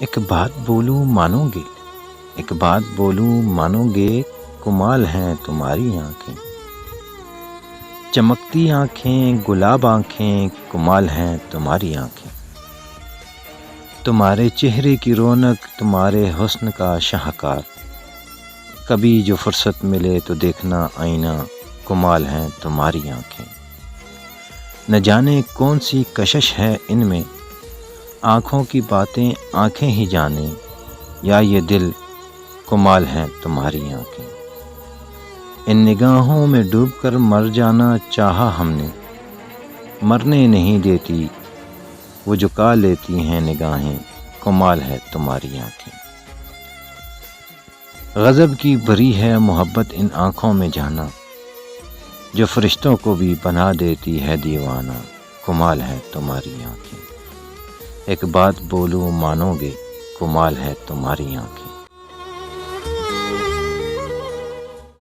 ایک بات بولوں مانو گے، ایک بات بولوں مانو گے، کمال ہیں تمہاری آنکھیں، چمکتی آنکھیں، گلاب آنکھیں، کمال ہیں تمہاری آنکھیں، تمہارے چہرے کی رونق، تمہارے حسن کا شاہکار، کبھی جو فرصت ملے تو دیکھنا آئینہ، کمال ہیں تمہاری آنکھیں، نہ جانے کون سی کشش ہے ان میں، آنکھوں کی باتیں آنکھیں ہی جانیں، یا یہ دل، کمال ہیں تمہاری آنکھیں، ان نگاہوں میں ڈوب کر مر جانا چاہا ہم نے، مرنے نہیں دیتی وہ جھکا لیتی ہیں نگاہیں، کمال ہے تمہاری آنکھیں، غضب کی بھری ہے محبت ان آنکھوں میں جانا، جو فرشتوں کو بھی بنا دیتی ہے دیوانہ، کمال ہے تمہاری آنکھیں، ایک بات بولوں مانو گے، کمال ہے تمہاری آنکھیں۔